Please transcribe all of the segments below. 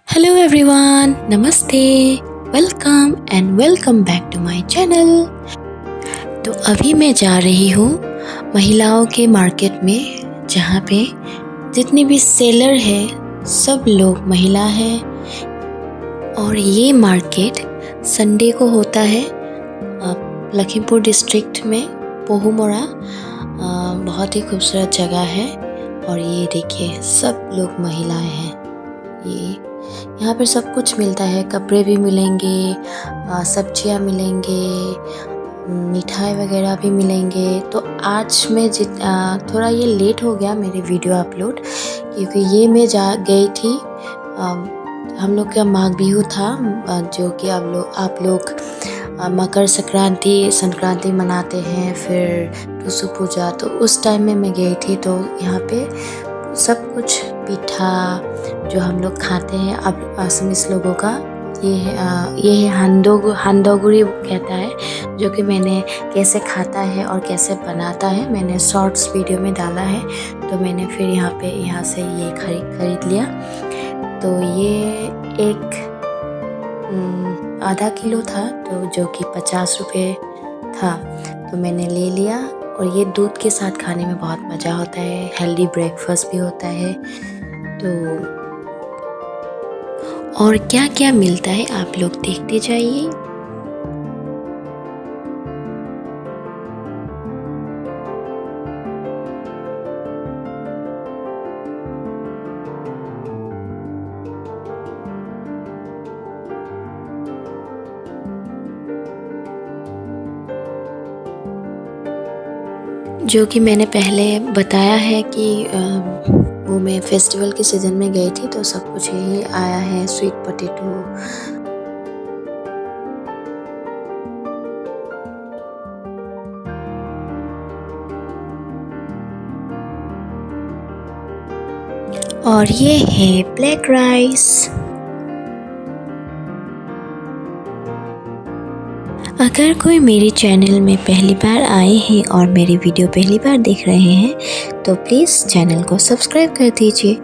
Hello everyone, नमस्ते, welcome back to my channel. तो अभी मैं जा रही हूँ महिलाओं के मार्केट में, जहाँ पे जितने भी सेलर है सब लोग महिला है। और ये मार्केट संडे को होता है लखीमपुर डिस्ट्रिक्ट में, पोहुमोरा। बहुत ही खूबसूरत जगह है। और ये देखिए सब लोग महिलाएं हैं। ये यहाँ पर सब कुछ मिलता है, कपड़े भी मिलेंगे, सब्जियाँ मिलेंगे, मिठाई वगैरह भी मिलेंगे। तो आज मैं थोड़ा ये लेट हो गया मेरी वीडियो अपलोड, क्योंकि ये मैं गई थी। हम लोग का माघ बिहू था, जो कि आप लोग मकर संक्रांति मनाते हैं, फिर टुसु पूजा। तो उस टाइम में मैं गई थी। तो यहाँ पे सब कुछ पीठा जो हम लोग खाते हैं, अब असमीस लोगों का ये है हांदोगुरी कहता है, जो कि मैंने कैसे खाता है और कैसे बनाता है मैंने शॉर्ट्स वीडियो में डाला है। तो मैंने फिर यहाँ से ये खरीद लिया। तो ये एक आधा किलो था, तो जो कि 50 रुपये था, तो मैंने ले लिया। और ये दूध के साथ खाने में बहुत मज़ा होता है, हेल्दी ब्रेकफास्ट भी होता है। तो और क्या क्या मिलता है आप लोग देखते जाइए। जो कि मैंने पहले बताया है कि वो मैं फेस्टिवल के सीज़न में गई थी, तो सब कुछ यही आया है, स्वीट पोटैटो। और ये है ब्लैक राइस। अगर कोई मेरे चैनल में पहली बार आए हैं और मेरी वीडियो पहली बार देख रहे हैं, तो प्लीज़ चैनल को सब्सक्राइब कर दीजिए।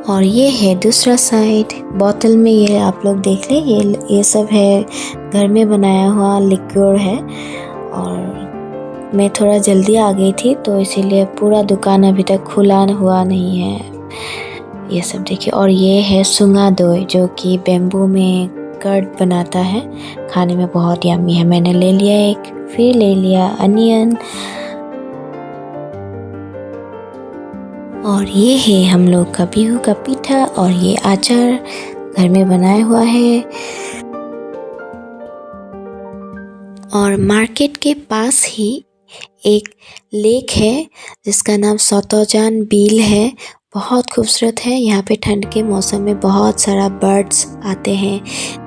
और ये है दूसरा साइड, बोतल में ये आप लोग देख लें, ये सब है घर में बनाया हुआ लिक्विड है। और मैं थोड़ा जल्दी आ गई थी, तो इसीलिए पूरा दुकान अभी तक खुला हुआ नहीं है। ये सब देखिए। और ये है सुंगा दोई, जो कि बेम्बू में कर्ड बनाता है, खाने में बहुत यम्मी है। मैंने ले लिया एक, फिर ले लिया अनियन। और ये है हम लोग का बिहू का पीठा, और ये अचार घर में बनाया हुआ है। और मार्केट के पास ही एक लेक है जिसका नाम सतोजान बील है। बहुत खूबसूरत है। यहाँ पे ठंड के मौसम में बहुत सारा बर्ड्स आते हैं,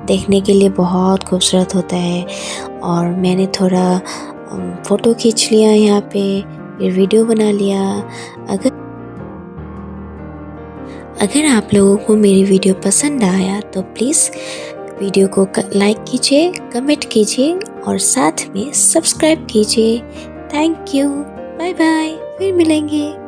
देखने के लिए बहुत खूबसूरत होता है। और मैंने थोड़ा फ़ोटो खींच लिया यहाँ पे, फिर वीडियो बना लिया। अगर आप लोगों को मेरी वीडियो पसंद आया तो प्लीज़ वीडियो को लाइक कीजिए, कमेंट कीजिए और साथ में सब्सक्राइब कीजिए। थैंक यू, बाय बाय, फिर मिलेंगे।